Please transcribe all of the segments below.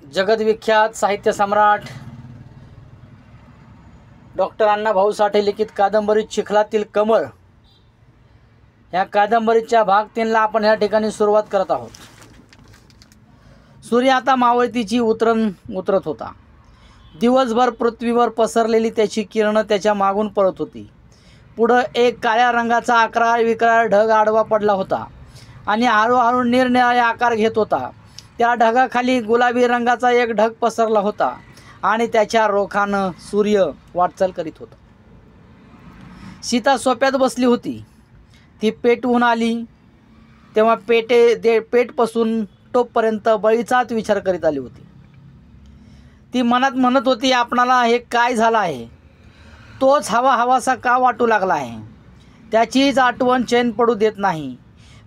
जगदविख्यात साहित्य सम्राट डॉक्टर अण्णाभाऊ साठे लिखित कादंबरी चिखलातील कमळ या कादंबरीच्या भाग 3 ला आपण या ठिकाणी सुरुवात करत आहोत। सूर्य आता मावळतीची उतरत होता। दिवसभर पृथ्वीवर पसरलेली त्याची किरणं त्याच्या मागून पळत होती। पुढं एक काळ्या रंगाचा अकराळ विकराळ ढग आडवा पडला होता आणि हळूहळू निरनिराळे आकार घेत होता। त्या ढगाखाली गुलाबी रंगाचा एक ढग पसरला होता आणि त्याच्या रोखानं सूर्य वाटचाल करीत होता। सीता सोप्यात बसली होती। ती पेटवून आली तेव्हा पेटपासून टोपपर्यंत बळीचाच विचार करीत आली होती। ती मनात म्हणत होती, आपणाला हे काय झालं आहे? तोच हवासा का वाटू लागला आहे? त्याचीच आठवण चैन पडू देत नाही,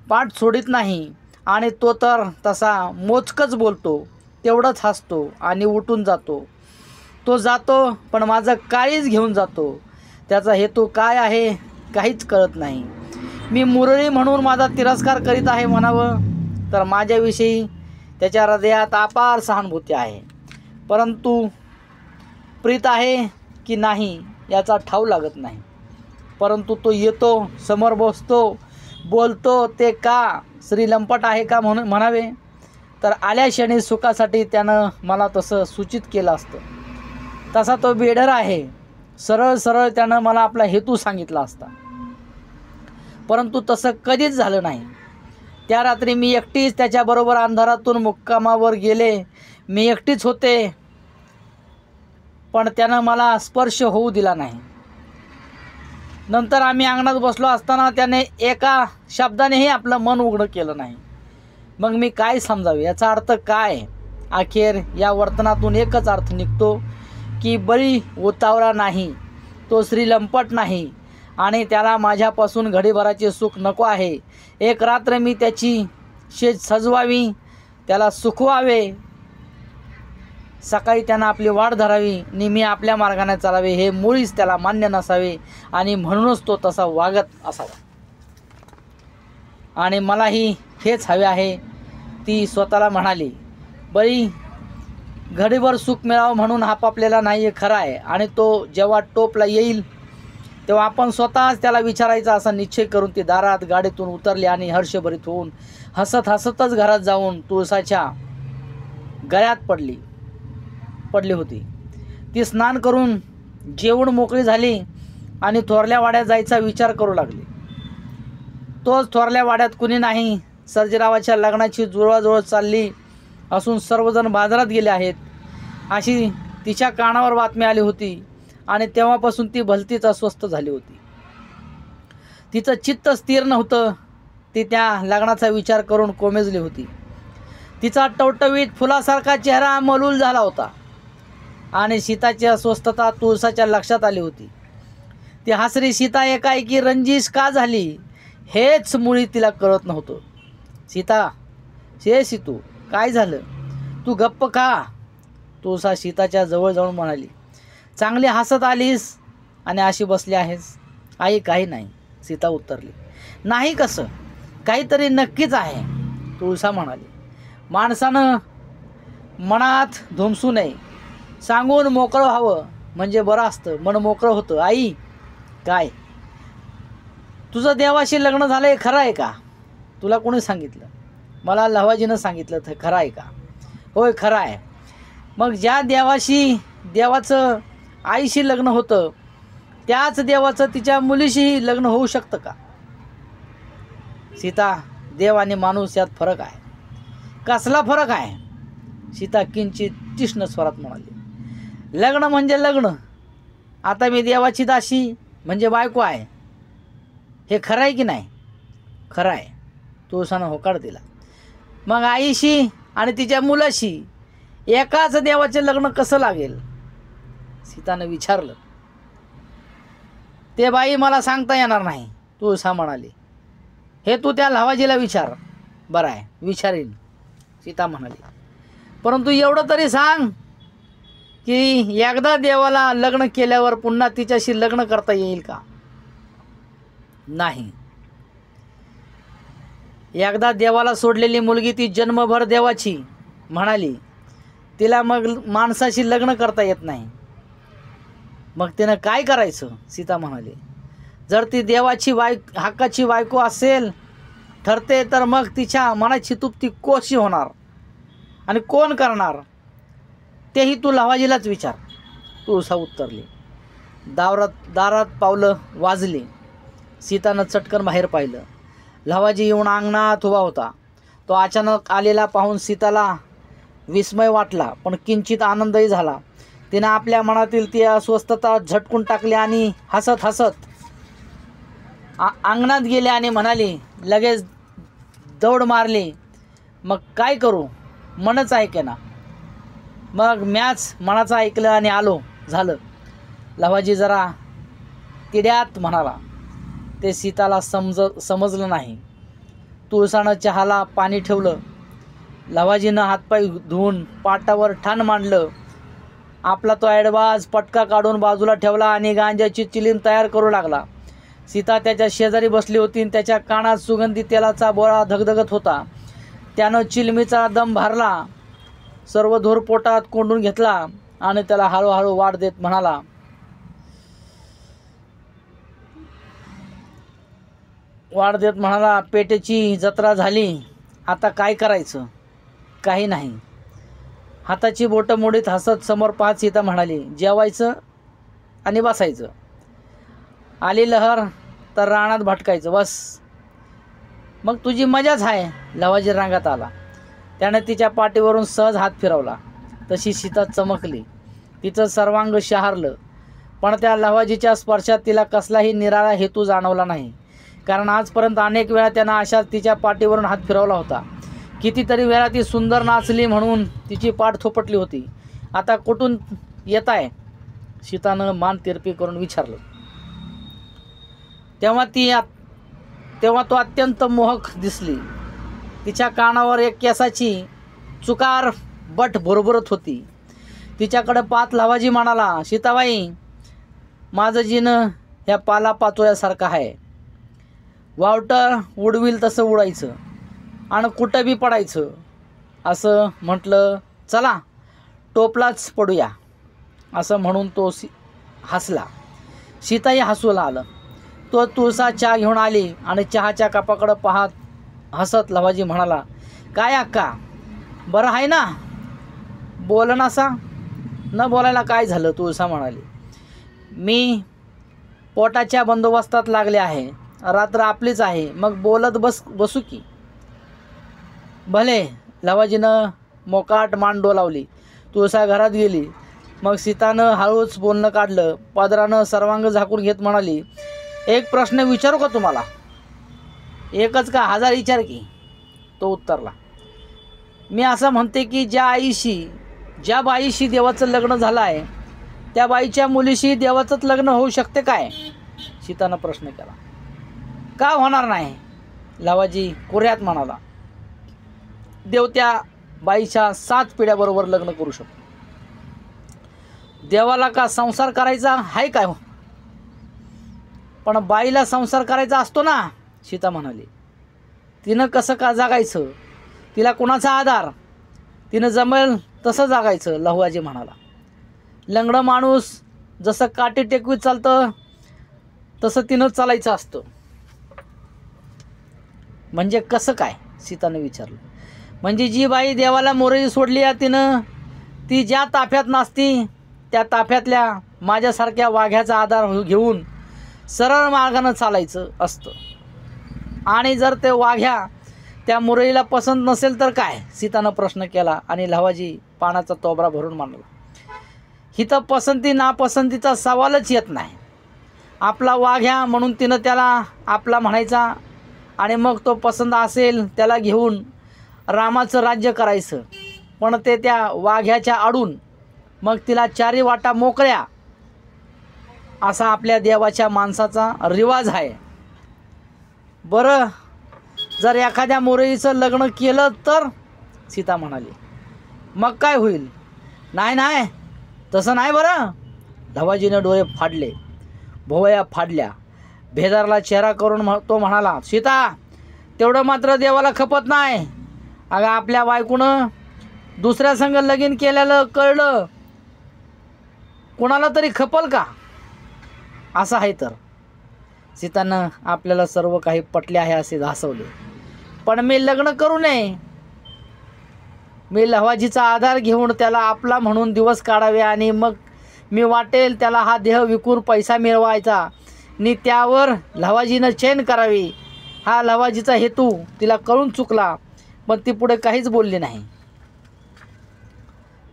पाठ सोडित नाही आणि तो तर तसा मोजकच बोलतो, तेवढंच हसतो आणि उठून जातो। तो जातो पण माझं काळीच घेऊन जातो। त्याचा हेतू काय आहे काहीच कळत नाही। मी मुरळी म्हणून माझा तिरस्कार करीत आहे म्हणावं तर माझ्याविषयी त्याच्या हृदयात अपार सहानुभूती आहे, परंतु प्रीत आहे की नाही याचा ठाव लागत नाही। परंतु तो येतो, समोर बसतो, बोलतो ते का श्रीलंपट आहे का म्हणावे तर आल्या क्षणी सुखासाठी त्यानं मला तसं सूचित केलं असतं। तसा तो बेडर आहे, सरळ त्यानं मला आपला हेतू सांगितला असता, परंतु तसं कधीच झालं नाही। त्या रात्री मी एकटीच त्याच्याबरोबर अंधारातून मुक्कामावर गेले। मी एकटीच होते, पण त्यानं मला स्पर्श होऊ दिला नाही। नंतर आम्ही अंगणात बसलो असताना त्याने एका शब्दानेही आपलं मन उघडं केलं नाही। मग मी काय समजावे, याचा अर्थ काय? अखेर या वर्तनातून एकच अर्थ निघतो की बळी उतावळा नाही, तो श्रीलंपट नाही आणि त्याला माझ्यापासून घडीभराचे सुख नको आहे। एक रात्र मी त्याची शेज सजवावी, त्याला सुखवावे, सकाळी त्यानं आपली वाट धरावी, नेहमी आपल्या मार्गाने चालावे हे मुळीच त्याला मान्य नसावे आणि म्हणूनच तो तसा वागत असावा। आणि मलाही हेच हवे आहे, ती स्वतःला म्हणाली। बळी घडीभर सुख मिळावं म्हणून आपापलेला नाही हे खरं आहे आणि तो जेव्हा टोपला येईल तेव्हा आपण स्वतःच त्याला विचारायचा असा निश्चय करून ती दारात गाडीतून उतरली आणि हर्षभरीत होऊन हसतच घरात जाऊन तुळसाच्या गळ्यात पडली होती। ती स्नान करून जेवून मोकळी झाली आणि थोरल्या वाड्यात जायचा विचार करू लागली। तोच थोरल्या वाड्यात कुणी नाही। सर्जेरावाच्या लग्नाची जुळवाजुळव चालली असून सर्वजण बाजारात गेले आहेत अशी तिच्या कानावर बातमी आली होती आणि तेव्हापासून ती भलतीच अस्वस्थ झाली होती। तिचं चित्त स्थिर नव्हतं। ती त्या लग्नाचा विचार करून कोमेजली होती। तिचा टवटवीत फुलासारखा चेहरा मलूल झाला होता आणि सीताची अस्वस्थता तुळसाच्या लक्षात आली होती। ती हसरी सीता एकाएकी रंजीस का झाली हेच मुळी तिला कळत नव्हतं। सीतू काय झालं, तू गप्प का? तुळसा सीताच्या जवळ जाऊन म्हणाली। चांगली हसत आलीस आणि अशी बसली आहेस? आई काही नाही, सीता उत्तरली। नाही कसं, काहीतरी नक्कीच आहे, तुळसा म्हणाली। माणसानं मनात धुमसू नये, सांगून मोकळं व्हावं म्हणजे बरं असतं, मन मोकळं होतं। आई काय, तुझं देवाशी लग्न झालं हे खरं आहे का? तुला कोणी सांगितलं? मला लहावाजीनं सांगितलं, तर खरं आहे का? होय खरं आहे। मग ज्या देवाचं आईशी लग्न होतं त्याच देवाचं तिच्या मुलीशीही लग्न होऊ शकतं का? सीता, देव आणि माणूस यात फरक आहे। कसला फरक आहे? सीता किंचित तीक्ष्ण स्वरात म्हणाली। लग्न म्हणजे लग्न। आता मी देवाची दासी म्हणजे बायको आहे, हे खरं आहे की नाही? खरं आहे, तुळसानं होकार दिला। मग आईशी आणि तिच्या मुलाशी एकाच देवाचे लग्न कसं लागेल? सीतानं विचारलं। ते बाई मला सांगता येणार नाही, तुळसा म्हणाली। हे तू त्या लहावाजीला विचार। बरं आहे, विचारीन, सीता म्हणाली। परंतु एवढं तरी सांग की एकदा देवाला लग्न केल्यावर पुन्हा तिच्याशी लग्न करता येईल का? नाही, एकदा देवाला सोडलेली मुलगी ती जन्मभर देवाची म्हणाली तिला मग माणसाशी लग्न करता येत नाही. मग तिनं काय करायचं? सीता म्हणाली, जर ती देवाची हक्काची बायको असेल ठरते तर मग तिच्या मनाची तृप्ती कशी होणार आणि कोण करणार तेही तू लवाजीलाच विचार. तुळसा उत्तरली. दारात पावलं वाजली. सीतानं चटकन बाहेर पाहिलं. लवाजी येऊन अंगणात उभा होता. तो अचानक आलेला पाहून सीताला विस्मय वाटला, पण किंचित आनंदही झाला. तिनं आपल्या मनातील ती अस्वस्थता झटकून टाकली आणि हसत हसत अंगणात गेली आणि म्हणाली, लगेच दौड मारली. मग काय करू, मनच ऐके ना. मग मॅच मनाचं ऐकलं आणि आलो झालं. लवाजी जरा तिड्यात म्हणाला. ते सीताला समजलं नाही. तुळसानं चहाला पाणी ठेवलं. लवाजीनं हातपाय धुवून पाटावर ठाण मांडलं. आपला तो ॲडवाज पटका काढून बाजूला ठेवला आणि गांजाची चिलीम तयार करू लागला. सीता त्याच्या शेजारी बसली होती आणि त्याच्या कानात सुगंधी तेलाचा बोळा धगधगत होता. त्यानं चिलमीचा दम भरला, सर्व धूर पोटात कोंडून घेतला आणि त्याला हळूहळू वाढ देत म्हणाला, पेटेची जत्रा झाली, आता काय करायचं? काही नाही. हाताची बोटं मोडीत हसत समोर पाहत सीता म्हणाली, जेवायचं आणि बसायचं. आली लहर तर रानात भटकायचं, बस. मग तुझी मजाच आहे. लवाजी रांगात आला. त्याने तिच्या पाठीवरून सहज हात फिरवला. तशी सीता चमकली. तिचं सर्वांग शहारलं. पण त्या लवाजीच्या स्पर्शात तिला कसलाही निराळा हेतू जाणवला नाही. कारण आजपर्यंत अनेक वेळा त्यानं अशाच तिच्या पाठीवरून हात फिरवला होता. कितीतरी वेळा ती सुंदर नाचली म्हणून तिची पाठ थोपटली होती. आता कुठून येत आहे? सीतानं मान तिरपी करून विचारलं. तेव्हा तो अत्यंत मोहक दिसली. तिच्या कानावर एक केसाची चुकार बट भरभरत होती. तिच्याकडे पाहत लवाजी म्हणाला, सीताबाई, माझं जीनं ह्या पालापाचोळ्यासारखं आहे. वावटं उडविल तसं उडायचं आणि कुठं बी पडायचं. असं म्हटलं, चला टोपलाच पडूया. असं म्हणून तो हसला. सीताही हसूला आलं. तो तुळसा चहा घेऊन आली आणि चहाच्या कपाकडं पाहत हसत लवाजी म्हणाला, काय अक्का, बरं आहे ना? बोल नसा. न बोलायला काय झालं? तुळसा म्हणाली, मी पोटाच्या बंदोबस्तात लागले आहे. रात्र आपलीच आहे, मग बोलत बसू की. भले. लवाजीनं मोकाट मान डोलावली. तुळसा घरात गेली. मग सीतानं हळूच बोलणं काढलं. पदरानं सर्वांग झाकून घेत म्हणाली, एक प्रश्न विचारू का तुम्हाला? एकच का 1000 विचार की. तो उत्तरला, मी असं म्हणते की ज्या बाईशी देवाचं लग्न झालं आहे त्या बाईच्या मुलीशी देवाचंच लग्न होऊ शकते काय? सीतानं प्रश्न केला. का होणार नाही? लवाजी कोऱ्यात म्हणाला, देव त्या बाईच्या 7 पिढ्याबरोबर लग्न करू शकतो. देवाला का संसार करायचा आहे काय? पण बाईला संसार करायचा असतो ना. सीता म्हणाली, तिनं कसं का जागायचं? तिला कुणाचा आधार? तिनं जमेल तसं जागायचं. लवाजी म्हणाला, लंगडं माणूस जसं काठी टेकवीत चालतं तसं तिनं चालायचं असतं. म्हणजे कसं काय? सीतानं विचारलं. म्हणजे जी बाई देवाला मोरई सोडली आहे तिनं ती ज्या ताफ्यात नाचती त्या ताफ्यातल्या माझ्यासारख्या वाघ्याचा आधार घेऊन सरळ मार्गानं चालायचं असतं. आणि जर ते वाघ्या त्या मुरईला पसंत नसेल तर काय? सीतानं प्रश्न केला आणि लवाजी पानाचा तोबरा भरून मानला. हिथं पसंती नापसंतीचा सवालच येत नाही. आपला वाघ्या म्हणून तिनं त्याला आपला म्हणायचा आणि मग तो पसंत असेल त्याला घेऊन रामाचं राज्य करायचं. पण ते त्या वाघ्याच्या आडून मग तिला 4 वाटा मोकळ्या, असा आपल्या देवाच्या माणसाचा रिवाज आहे. बरं, जर एखाद्या मोरईचं लग्न केलं तर? सीता म्हणाली, मग काय होईल? नाही, तसं नाही बरं. लवाजीने डोळे फाडले, भोवया फाडल्या. भेदारला चेहरा करून तो म्हणाला, सीता, तेवढं मात्र देवाला खपत नाही. अगं आपल्या बायकोनं दुसऱ्या संग लगीन केल्याला कळलं कोणाला तरी खपल का? असं आहे तर सीतानं आपल्याला सर्व काही पटले आहे असे भासवले, पण मी लग्न करू नये. मी लवाजीचा आधार घेऊन त्याला आपला म्हणून दिवस काढावे आणि मग मी वाटेल त्याला हा देह विकून पैसा मिळवायचा आणि त्यावर लवाजीनं चैन करावी. हा लवाजीचा हेतू तिला कळून चुकला, पण ती पुढे काहीच बोलली नाही.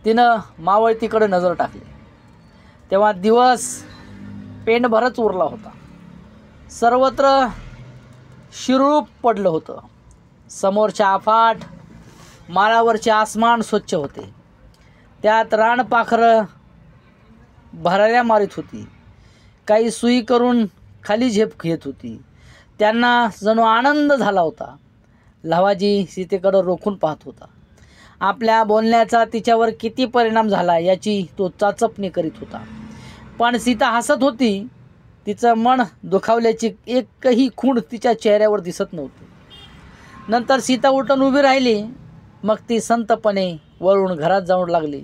तिनं मावळतीकडे नजर टाकली तेव्हा दिवस पेंडभरच उरला होता. सर्वत्र शिरूप पडलं होतं. समोरच्या अफाट माळावरचे आसमान स्वच्छ होते. त्यात रानपाखरं भराऱ्या मारीत होती. काही सुई करून खाली झेप घेत होती. त्यांना जणू आनंद झाला होता. लवाजी सीतेकडं रोखून पाहत होता. आपल्या बोलण्याचा तिच्यावर किती परिणाम झाला याची तो चाचपणी करीत होता. पण सीता हसत होती. तिचं मन दुखावल्याची एकही खूण तिच्या चेहऱ्यावर दिसत नव्हती. नंतर सीता उठून उभी राहिली. मग ती संतपणे वळून घरात जाऊ लागली.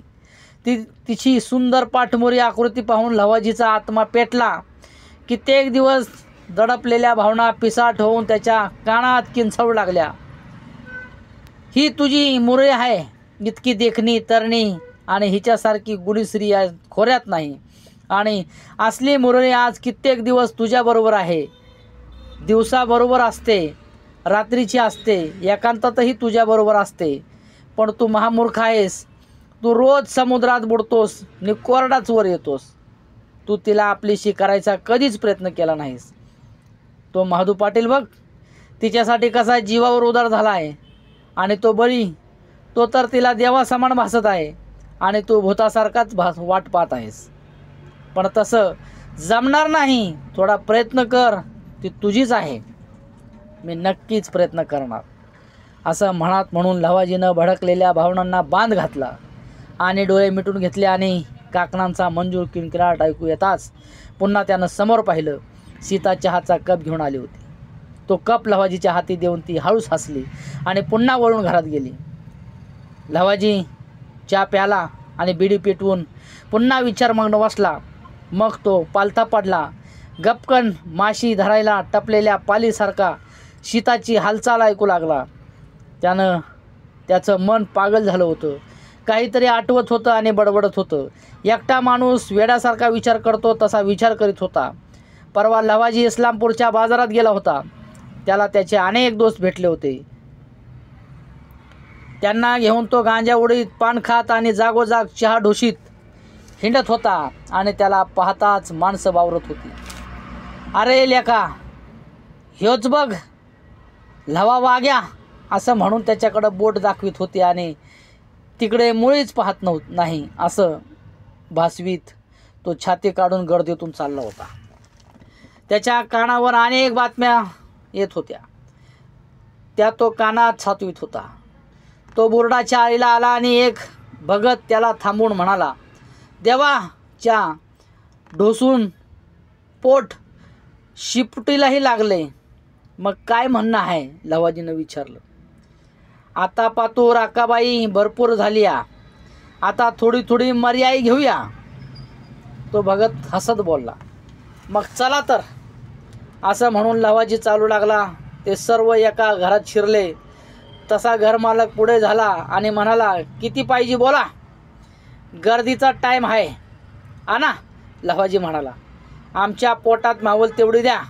तिची सुंदर पाठमोरी आकृती पाहून लवाजीचा आत्मा पेटला. कित्येक दिवस दडपलेल्या भावना पिसाट होऊन त्याच्या कानात किंचाळू लागल्या. ही तुझी मुरळी आहे. इतकी देखणी तरणी आणि हिच्यासारखी गुणी स्त्री या खोऱ्यात नाही. आणि असली मुरळी आज कित्येक दिवस तुझ्याबरोबर आहे. दिवसाबरोबर असते, रात्रीची असते, एकांतातही तुझ्याबरोबर असते. पण तू महामूर्ख आहेस. तू रोज समुद्रात बुडतोस आणि कोरडाच वर येतोस. तू तिला आपलीशी करायचा कधीच प्रयत्न केला नाहीस. तो महादू पाटील बघ, तिच्यासाठी कसा जीवावर उदार झाला आहे. आणि तो बळी, तो तर तिला देवासमान भासत आहे. आणि तू भूतासारखाच वाट पाहत आहेस. पण तसं जमणार नाही. थोडा प्रयत्न कर, ती तुझीच आहे. मी नक्कीच प्रयत्न करणार. असं म्हणून लवाजीनं भडकलेल्या भावनांना बांध घातला आणि डोळे मिटून घेतले. आणि काकणांचा मंजूर किणकिणाट ऐकू येताच पुन्हा त्यानं समोर पाहिलं. सीता चहाचा कप घेऊन आली होती. तो कप लवाजीच्या हाती देऊन ती हळूच हसली आणि पुन्हा वळून घरात गेली. लवाजी चहा प्याला आणि बिडी पेटवून पुन्हा विचारमग्न बसला. मग तो पालथा पडला. गपकन माशी धरायला टपलेल्या पालीसारखा सीताची हालचाल ऐकू लागला. त्याचं मन पागल झालं होतं. काहीतरी आठवत होतं आणि बडबडत होतं. एकटा माणूस वेड्यासारखा विचार करतो तसा विचार करीत होता. परवा लवाजी इस्लामपूरच्या बाजारात गेला होता. त्याला त्याचे अनेक दोस्त भेटले होते. त्यांना घेऊन तो गांजा उडीत, पान खात आणि जागोजाग चहा ढोशीत हिंडत होता. आणि त्याला पाहताच माणसं वावरत होती. अरे लेका, ह्योच बघ लवा वाग्या, असं म्हणून त्याच्याकडं बोट दाखवित होते आणि तिकडे मुळीच पाहत नाही असं भासवीत तो छाती काढून गर्दीतून चालला होता. त्याच्या कानावर अनेक बातम्या येत होत्या. त्या तो कानात सातवीत होता. तो बोर्डाच्या आईला आला आणि एक भगत त्याला थांबवून म्हणाला, देवाच्या ढोसून पोट शिपटीलाही लागले. मग काय म्हणणं आहे? लवाजीनं विचारलं. आता पातूर अक्काबाई भरपूर झाली या. आता थोडी थोडी मर्याई घेऊया. तो भगत हसत बोलला. मग चला तर, असं म्हणून लवाजी चालू लागला. ते सर्व एका घरात शिरले. तसा घरमालक पुढे झाला आणि म्हणाला, किती पाहिजे बोला, गर्दीचा टाईम आहे. आणा. लवाजी म्हणाला, आमच्या पोटात मावल तेवढी द्या.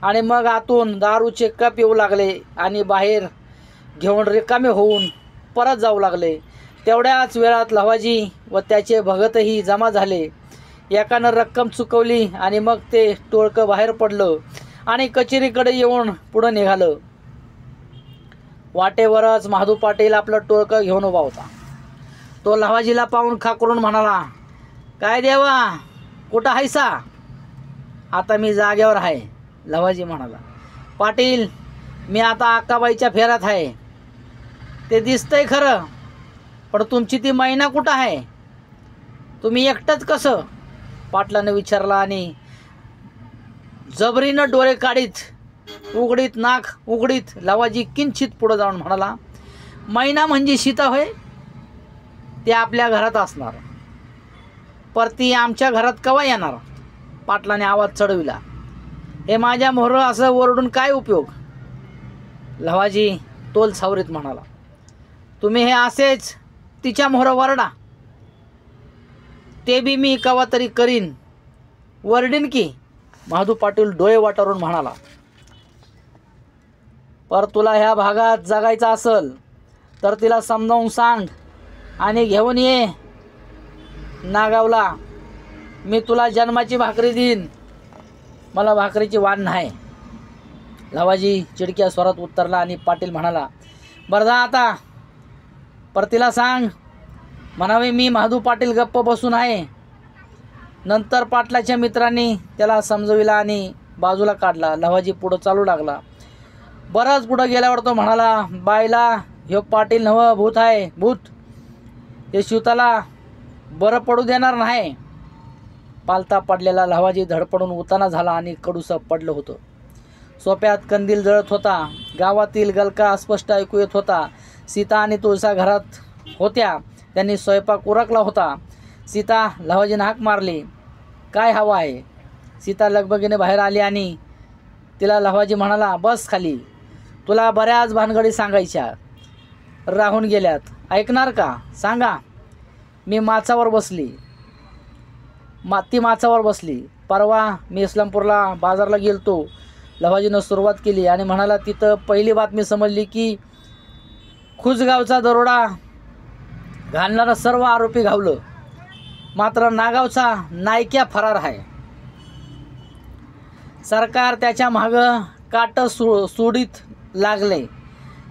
आणि मग आतून दारूचे कप येऊ लागले आणि बाहेर घेऊन रिकामे होऊन परत जाऊ लागले. तेवढ्याच वेळात लवाजी व त्याचे भगतही जमा झाले. एकानं रक्कम चुकवली आणि मग ते टोळकं बाहेर पडलं आणि कचेरीकडे येऊन पुढं निघालं. वाटेवरच महादू पाटील आपलं टोळकं घेऊन उभा होता. तो लवाजीला पाहून खाकरून म्हणाला, काय देवा, कुठं हायसा? आता मी जागेवर आहे. लवाजी म्हणाला, पाटील, मी आता अक्काबाईच्या फेऱ्यात आहे. ते दिसतंय खरं, पण तुमची ती मैना कुठं आहे? तुम्ही एकटंच कसं? पाटलानं विचारला आणि जबरीनं डोळे काढीत, उघडीत नाक उघडीत लवाजी किंचित पुढं जाऊन म्हणाला, मैना म्हणजे सीता होय? ते आपल्या घरात असणार, पर ती आमच्या घरात केव्हा येणार? पाटलाने आवाज चढविला. हे माझ्या मोहर असं ओरडून काय उपयोग? लवाजी तोल सावरीत म्हणाला. तुम्ही हे असेच तिच्या मोहर वरडा, ते बी मी केव्हा तरी करीन. वरडीन की? महादू पाटील डोळे वाटारून म्हणाला. पर तुला ह्या भागात जगायचं असल तर तिला समजावून सांग आणि घेऊन ये नागावला. मी तुला जन्माची भाकरी देईन, मला भाकरीची वाण नाही. लवाजी चिडक्या स्वरात उत्तरला आणि पाटील म्हणाला. बरं जा आता, पर तिला सांग म्हणावे मी महादू पाटील गप्प बसून आहे. नंतर पाटलाच्या मित्रांनी त्याला समजविला आणि बाजूला काढला. लवाजी पुढं चालू लागला. बरंच पुढं गेल्यावर तो म्हणाला. बायला ह्यो पाटील नवं भूत आहे, भूत. हे शिवताला बरं पडू देणार नाही. पालता पडलेला लवाजी धडपडून उताना झाला आणि कडूसं पडलं होतं. सोप्यात कंदील जळत होता. गावातील गलका स्पष्ट ऐकू येत होता. सीता आणि तुळसा घरात होत्या. त्यांनी स्वयंपाक उरकला होता. सीता लवाजीने हाक मारली. काय हवं आहे? सीता लगबगीने बाहेर आली आणि तिला लवाजी म्हणाला. बस खाली, तुला बऱ्याच भानगडी सांगायच्या राहून गेल्यात, ऐकणार का? सांगा. मी माचावर बसली. ती माचावर बसली. परवा मी इस्लामपूरला बाजारला गेलतो. लवाजीनं सुरुवात केली आणि म्हणाला. तिथं पहिली बातमी समजली की खुसगावचा दरोडा घालणारा सर्व आरोपी घावलं, मात्र नागावचा नायक्या फरार आहे. सरकार त्याच्या मागं काट सोडीत लागले.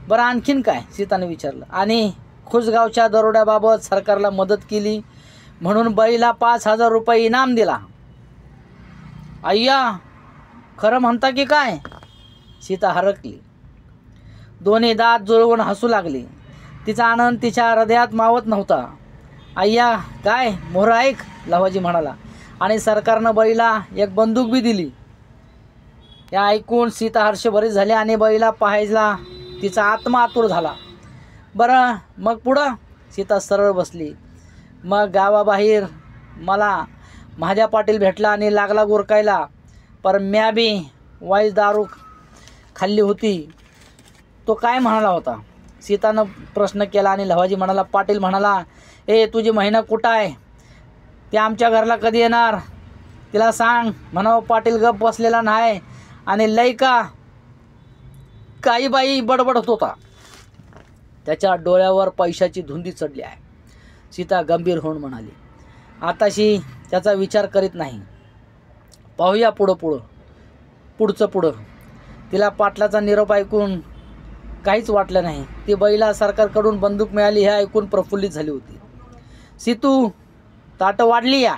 बरं आणखीन काय? सीताने विचारलं. आणि खुसगावच्या दरोड्याबाबत सरकारला मदत केली म्हणून बाईला 5,000 रुपये इनाम दिला. अय्या, खरं म्हणता की काय? सीता हरकली. दोन्ही दात जुळवून हसू लागली. तिचा आनंद तिच्या हृदयात मावत नव्हता. अय्या काय? मोहर ऐक, लवाजी म्हणाला. आणि सरकारनं बाईला एक बंदूक बी दिली. या ऐकून सीता हर्षभरीत झाली आणि बाईला पाहायला तिचा आत्मा आतुर झाला. बरं मग पुढं? सीता सरळ बसली. मग गावाबाहेर मला महाद्या पाटील भेटला आणि लागला गुरकायला. पर म्या बी वाईज दारू खाल्ली होती. तो काय म्हणाला होता? सीतानं प्रश्न केला आणि लवाजी म्हणाला. पाटील म्हणाला. तुझी महिना कुठं आहे? ते आमच्या घरला कधी येणार? तिला सांग म्हणावं पाटील गप बसलेला नाही आणि लय का काही बाई बडबडत होता. त्याच्या डोळ्यावर पैशाची धुंदी चढली आहे. सीता गंभीर होऊन म्हणाली. आताशी त्याचा विचार करीत नाही. पाहूया पुढचं. तिला पाटलाचा निरोप ऐकून काहीच वाटलं नाही. ती बाईला सरकारकडून बंदूक मिळाली हे ऐकून प्रफुल्लित झाली होती. सीतू, ताटं वाढली या.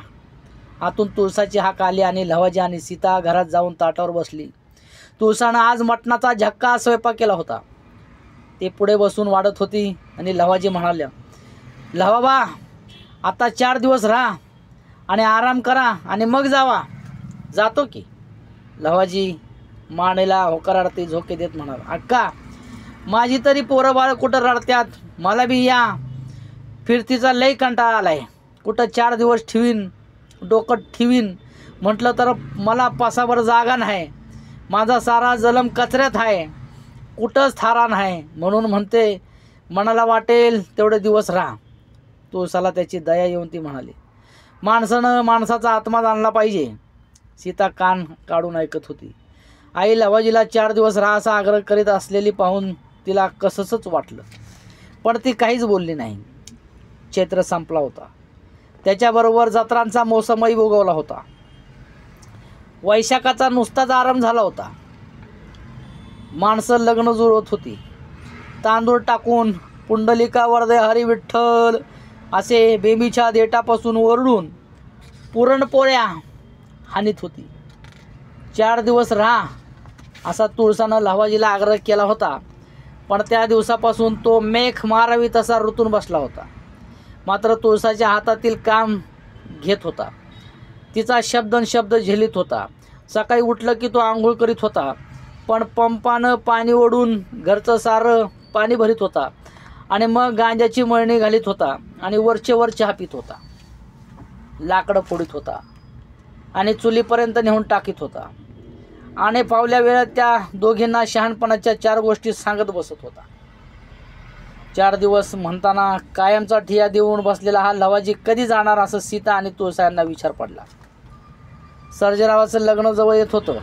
आतून तुळसाची हाक आली आणि लवाजी आणि सीता घरात जाऊन ताटावर बसली. तुळसानं आज मटणाचा झक्का स्वयंपाक केला होता. ते पुढे बसून वाढत होती आणि लवाजी म्हणाल्या. लवाबा, आता 4 दिवस राहा आणि आराम करा आणि मग जावा. जातो की. लवाजी मानेला होकारार्थी झोके देत म्हणाला. अक्का, माझी तरी पोरं बाळ कुठं रडत्यात. मला बी या फिरतीचा लई कंटाळा आलाय. कुठं 4 दिवस डोकं ठेवीन म्हटलं तर मला पासाभर जागा नाही. माझा सारा जलम कचऱ्यात आहे, कुठंच थारा नाही. म्हणून म्हणते मनाला वाटेल तेवढे दिवस राहा. तुळसाला त्याची दया येऊन ती म्हणाली. माणसानं माणसाचा आत्मा जाणला पाहिजे. सीता कान काढून ऐकत होती. आई लवाजीला 4 दिवस राहायचा आग्रह करीत असलेली पाहून तिला कसंच वाटलं, पण ती काहीच बोलली नाही. चैत्र संपला होता. त्याच्याबरोबर जत्रांचा मोसमही उगवला होता. वैशाखाचा नुसताच आराम झाला होता. माणसं लग्न जुळवत होती. तांदूळ टाकून पुंडलिका वरदे हरी विठ्ठल असे बेबीच्या देठापासून ओरडून पुरणपोळ्या हानीत होती. 4 दिवस राहा असा तुळसानं लवाजीला आग्रह केला होता, पण त्या दिवसापासून तो मेख मारावी तसा ऋतून बसला होता. मात्र तुळसाच्या हातातील काम घेत होता. तिचा शब्द झेलीत होता. सकाळी उठलं की तो आंघोळ करीत होता, पण पंपानं पाणी ओढून घरचं सारं पाणी भरीत होता आणि मग गांजाची मळणी घालीत होता आणि वरचे वर चहा पित होता, लाकडं फोडीत होता आणि चुलीपर्यंत नेऊन टाकीत होता आणि फावल्या वेळात त्या दोघींना शहाणपणाच्या 4 गोष्टी सांगत बसत होता. 4 दिवस म्हणताना कायमचा ठिया देऊन बसलेला हा लवाजी कधी जाणार असं सीता आणि तुळसा विचार पडला. सर्जेरावाचं लग्न जवळ येत होतं.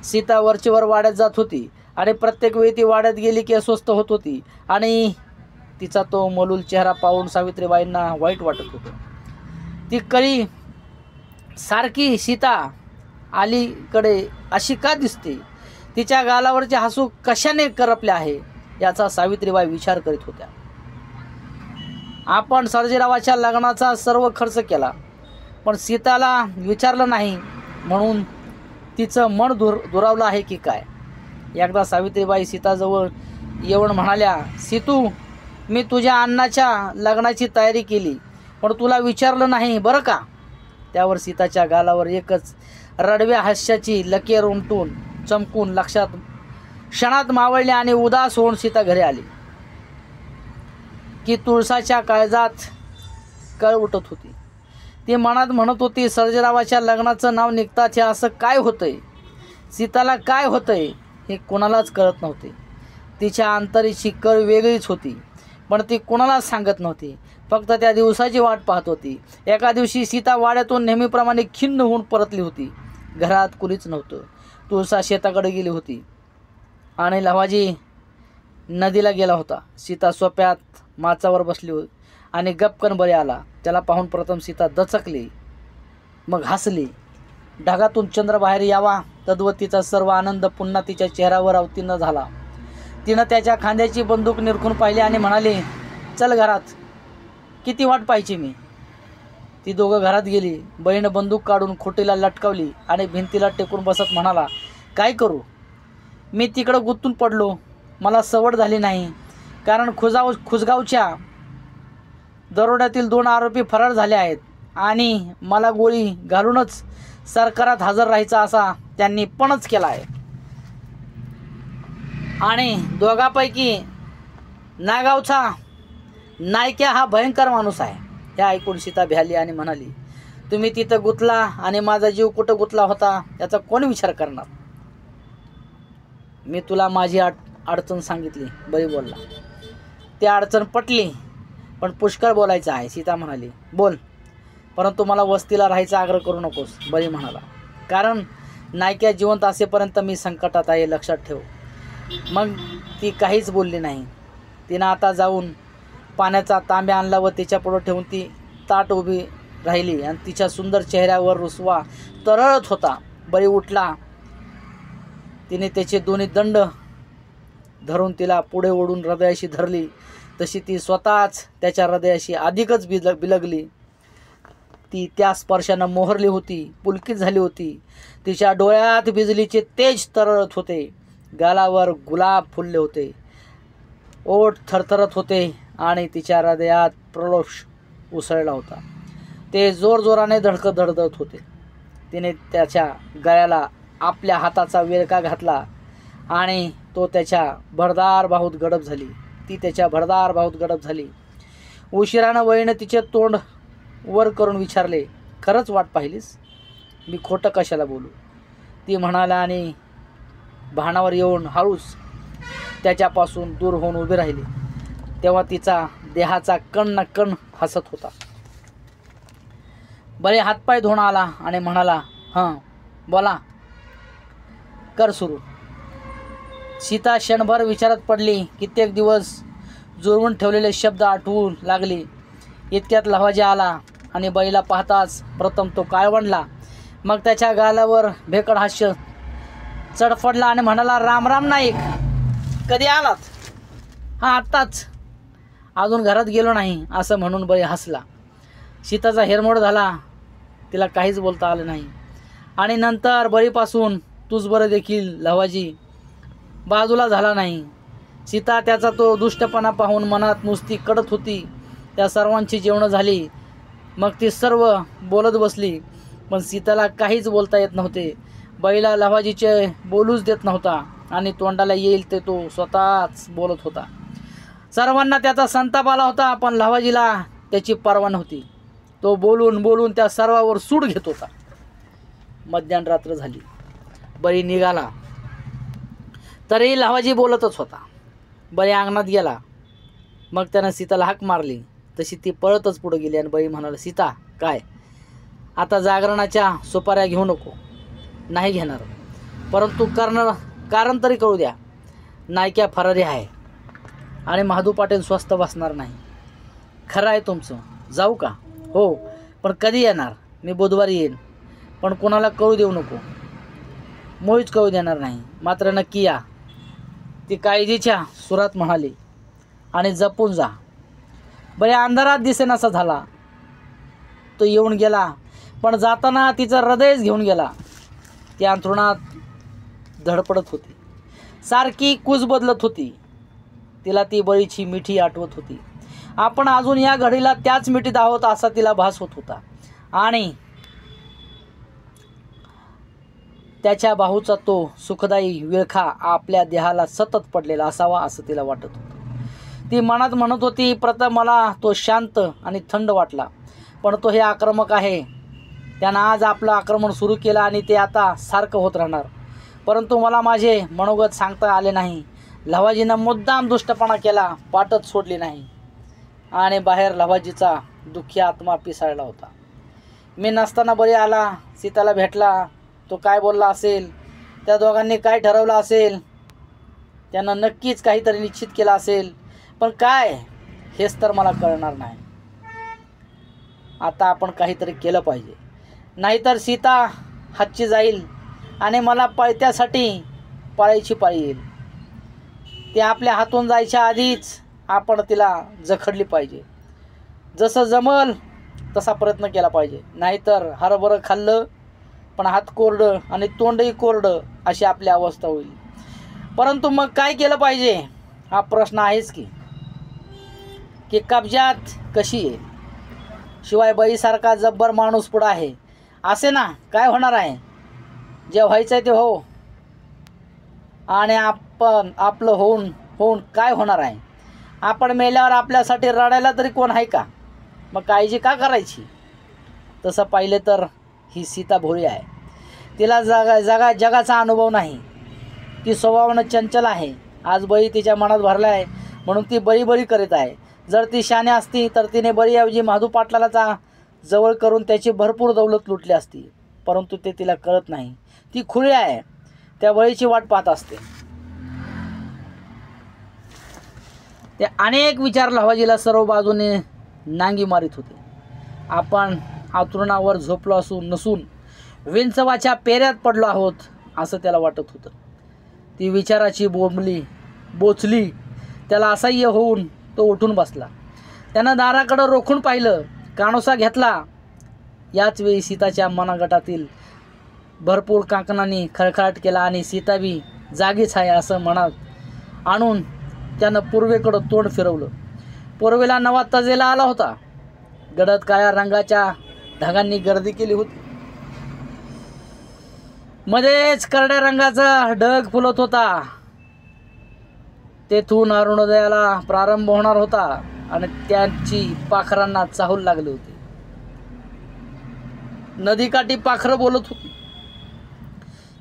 सीता वरचीवर वाड्यात जात होती आणि प्रत्येक वेळी ती वाड्यात गेली की अस्वस्थ होत होती आणि तिचा तो मलूल चेहरा पाहून सावित्रीबाईंना वाईट वाटत होतं. ती कळी सारखी सीता अलीकडे अशी का दिसते, तिच्या गालावरचे हसू कशाने करपले आहे याचा सावित्रीबाई विचार करीत होत्या. आपण सर्जेरावाच्या लग्नाचा सर्व खर्च केला पण सीताला विचारलं नाही म्हणून तिचं मन दुरावलं आहे की काय. एकदा सावित्रीबाई सीताजवळ येऊन म्हणाल्या, सीतू, मी तुझ्या अण्णाच्या लग्नाची तयारी केली पण तुला विचारलं नाही बरं का. त्यावर सीताच्या गालावर एकच रडव्या हास्याची लकीर उमटून चमकून लक्षात क्षणात मावळली आणि उदास होऊन सीता घरी आली की तुळसाच्या काळजात कळ उठत होती. ती मनात म्हणत होती, सर्जेरावाच्या लग्नाचं नाव निघताच हे असं काय होतंय, सीताला काय होतंय हे कोणालाच कळत नव्हते. तिच्या अंतरीची कळ वेगळीच होती पण ती कोणालाच सांगत नव्हती, फक्त त्या दिवसाची वाट पाहत होती. एका दिवशी सीता वाड्यातून नेहमीप्रमाणे खिन्न होऊन परतली होती. घरात कुणीच नव्हतं. तुळसा शेताकडे गेली होती आणि लवाजी नदीला गेला होता. सीता सोप्यात माचावर बसली होती आणि गपकन बरे आला. त्याला पाहून प्रथम सीता दचकली, मग हसली. ढगातून चंद्र बाहेर यावा तद्वत तिचा सर्व आनंद पुन्हा तिच्या चेहऱ्यावर अवतीर्ण झाला. तिनं त्याच्या खांद्याची बंदूक निरखून पाहिली आणि म्हणाली, चल घरात, किती वाट पाहिजे मी. ती दोघं घरात गेली. बहीण बंदूक काढून खोटीला लटकावली आणि भिंतीला टेकून बसत म्हणाला, काय करू, मी तिकडं गुंतून पडलो, मला सवड झाली नाही. कारण खुसगावच्या दरोड्यातील 2 आरोपी फरार झाले आहेत आणि मला गोळी घालूनच सरकारात हजर राहायचा असा त्यांनी पणच केला आहे आणि दोघांपैकी नागावचा नायक्या हा भयंकर माणूस आहे. हे ऐकून सीता भ्याली आणि म्हणाली, तुम्ही तिथं गुंतला आणि माझा जीव कुठं गुंतला होता याचा कोण विचार करणार. मी तुला माझी अडचण सांगितली, बरी बोलला. ती अडचण पटली पण पुष्कळ बोलायचं आहे. सीता म्हणाली, बोल, परंतु मला वस्तीला राहायचा आग्रह करू नकोस. बरी म्हणाला, कारण नायक्या जिवंत असेपर्यंत मी संकटात आहे, लक्षात ठेव. मग ती काहीच बोलली नाही. तिनं आता जाऊन पाण्याचा तांब्या आणला व तिच्या पुढं ठेवून ती ताट उभी राहिली आणि तिच्या सुंदर चेहऱ्यावर रुसवा तरळत होता. बरी उठला. तिने त्याचे दोन्ही दंड धरून तिला पुढे ओढून हृदयाशी धरली. तशी ती स्वतःच त्याच्या हृदयाशी अधिकच बिलगली. ती त्या स्पर्शानं मोहरली होती, पुलकित झाली होती. तिच्या डोळ्यात बिजलीचे तेज तरळत होते, गालावर गुलाब फुलले होते, ओठ थरथरत होते आणि तिच्या हृदयात प्रलोभ उसळला होता. ते जोरजोराने धडधडत होते. तिने त्याच्या गळ्याला आपल्या हाताचा वेळका घातला आणि तो त्याच्या भरदार बाहूत गडप झाली. ती त्याच्या भरदार बाहूत गडप झाली. उशिरानं वळीनं तिचे तोंड वर करून विचारले, खरंच वाट पाहिलीस, मी खोटं कशाला बोलू. ती म्हणाला आणि भानावर येऊन हळूच त्याच्यापासून दूर होऊन उभी राहिली. तेव्हा तिचा देहाचा कण ना कण हसत होता. बरे हातपाय धुवून आला आणि म्हणाला, हां बोला, कर सुरू. सीता क्षणभर विचारात पडली. कित्येक दिवस जुळवून ठेवलेले शब्द आठवू लागली. इतक्यात लवाजी आला आणि बाईला पाहताच प्रथम तो काळवंडला, मग त्याच्या गालावर भेकड हास्य चढफडला आणि म्हणाला, राम राम नाईक, कधी आलात. हा आत्ताच, अजून घरात गेलो नाही असं म्हणून बाई हसला. सीताचा हेरमोड झाला. तिला काहीच बोलता आलं नाही. आणि नंतर बळीपासून तूच बरं देखील लवाजी बाजूला झाला नाही. सीता त्याचा तो दुष्टपणा पाहून मनात नुसती कडत होती. त्या सर्वांची जेवणं झाली. मग ती सर्व बोलत बसली पण सीताला काहीच बोलता येत नव्हते. बाईला लवाजीचे बोलूच देत नव्हता आणि तोंडाला येईल ते तो स्वतःच बोलत होता. सर्वांना त्याचा संताप आला होता, पण लहावाजीला त्याची पर्वा नव्हती. तो बोलून बोलून त्या सर्वावर सूड घेत होता. मध्यान रात्र झाली, बळी निघाला तरी लहावाजी बोलतच होता. बळी अंगणात गेला. मग त्यानं सीताला हाक मारली, तशी ती पळतच पुढे गेली आणि बळी म्हणाला, सीता काय आता जागरणाच्या सुपाऱ्या घेऊ नको. नाही घेणार, परंतु कारण तरी कळू द्या. नायक्या फरारी आहे आणि महादू पाटील स्वस्त बसणार नाही. खरं आहे तुमचं, जाऊ का? हो, पण कधी येणार? मी बुधवारी येईन, पण कोणाला कळू देऊ नको. मुळीच कळू देणार नाही, मात्र नक्की या, ती काळजीच्या सुरात म्हणाली. आणि जपून जा. बरे अंधारात दिसेनासा झाला. तो येऊन गेला, पण जाताना तिचं हृदयच घेऊन गेला. ती अंथरुणात धडपडत होती, सारखी कूस बदलत होती. तिला ती बळीची मिठी आठवत होती. आपण अजून या घडीला त्याच मिठीत आहोत असा तिला भास होत होता. आणि त्याच्या बाहूचा तो सुखदायी विळखा आपल्या देहाला सतत पडलेला असावा असं तिला वाटत होतं. ती मनात म्हणत होती, प्रथम मला तो शांत आणि थंड वाटला, पण तो हे आक्रमक आहे. त्यानं आज आपलं आक्रमण सुरू केलं आणि ते आता सारखं होत राहणार. परंतु मला माझे मनोगत सांगता आले नाही. लहावाजीनं मुद्दाम दुष्टपणा केला, पाटच सोडली नाही. आणि बाहेर लहावाजीचा दुःखी आत्मा पिसाळला होता. मी नसताना बळी आला, सीताला भेटला. तो काय बोलला असेल, त्या दोघांनी काय ठरवलं असेल, त्यानं नक्कीच काहीतरी निश्चित केलं असेल, पण काय हेच तर मला कळणार नाही. आता आपण काहीतरी केलं पाहिजे, नाहीतर सीता हातची जाईल आणि मला पळत्यासाठी पाळायची पाळी येईल. ती आपल्या हातून जायच्या आधीच आपण तिला जखडली पाहिजे. जसं जमल तसा प्रयत्न केला पाहिजे, नाहीतर हरभरं खाल्लं पण हात कोरडं आणि तोंडही कोरडं अशी आपली अवस्था होईल. परंतु मग काय केलं पाहिजे हा प्रश्न आहेच की कब्जात कशी येईल. शिवाय बळीसारखा जब्बर माणूस पुढं आहे. असे ना, काय होणार आहे? जे व्हायचं आहे ते हो, आणि आपण आपलं होऊन काय होणार आहे? आपण मेल्यावर आपल्यासाठी रडायला तरी कोण आहे का? मग काळजी का करायची? तसं पाहिलं तर ही सीता भोळी आहे. तिला जगाचा अनुभव नाही. ती स्वभावानं चंचल आहे. आज बळी तिच्या मनात भरला आहे म्हणून ती बळी करीत आहे. जर ती शाने असती तर तिने बळीऐवजी महादू पाटलाचा जवळ करून त्याची भरपूर दौलत लुटली असती. परंतु ते तिला कळत नाही. ती खुळी आहे, त्या बळीची वाट पाहत असते. ते अनेक विचार लहावाजीला सर्व बाजूने नांगी मारित होते. आपण आतुरणावर झोपलो नसून विंचवाच्या पेऱ्यात पडलो आहोत असं त्याला वाटत होतं. ती विचाराची बोचली त्याला असह्य होऊन तो उठून बसला. त्यानं दाराकडं रोखून पाहिलं, कानोसा घेतला. याच वेळी सीताच्या मनागटातील भरपूर काकणांनी खळखळाट केला आणि सीता बी जागीच आहे असं मनात आणून त्यानं पूर्वेकडं तोंड फिरवलं. पूर्वेला नवा तजेला आला होता. गडद काळ्या रंगाच्या ढगांनी गर्दी केली होती. मध्येच करड्या रंगाचा ढग फुलत होता. तेथून अरुणोदयाला प्रारंभ होणार होता आणि त्यांची पाखरांना चाहूल लागली होती. नदीकाठी पाखरं बोलत होती.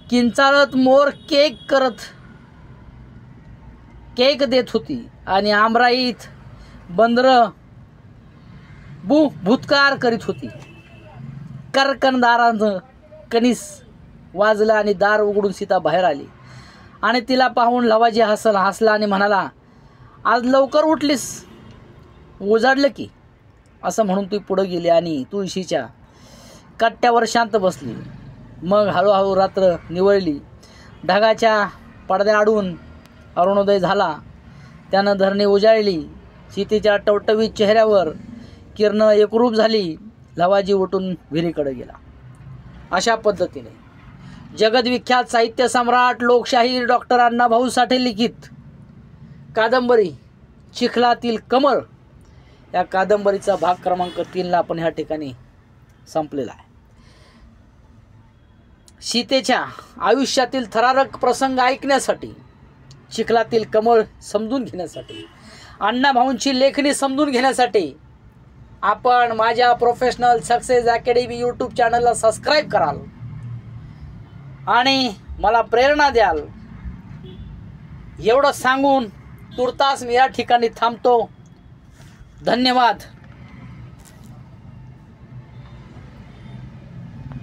किंचाळत मोर केक देत होती आणि आमराईत बंदरं भूतकार करीत होती. करकनदारानं कणीस वाजला आणि दार उघडून सीता बाहेर आली. आणि तिला पाहून लहावाजी हसला आणि म्हणाला, आज लवकर उठलीस, उजाडलं की, असं म्हणून ती पुढं गेली आणि तुळशीच्या कट्ट्यावर शांत बसली. मग हळूहळू रात्र निवळली. ढगाच्या पडद्याआडून अरुणोदय झाला. त्यानं धरणी उजाळली. सीतेच्या टवटवीत चेहऱ्यावर किरणं एकरूप झाली. लहावाजी उठून विहिरीकडे गेला. अशा पद्धतीने जगदविख्यात साहित्य सम्राट लोकशाहीर डॉक्टर अण्णाभाऊ साठे लिखित कादंबरी चिखलातील कमळ या कादंबरीचा भाग क्रमांक 3 आपण ह्या ठिकाणी संपलेला आहे. सीतेच्या आयुष्यातील थरारक प्रसंग ऐकण्यासाठी, चिखलातील कमळ समजून घेण्यासाठी अण्णाभाऊंची लेखणी समजून घेण्यासाठी आपण माझ्या प्रोफेशनल सक्सेस अकॅडमी यूट्यूब चॅनलला सबस्क्राईब कराल आणि मला प्रेरणा द्याल. एवढं सांगून तुर्तास मी या ठिकाणी थांबतो. धन्यवाद.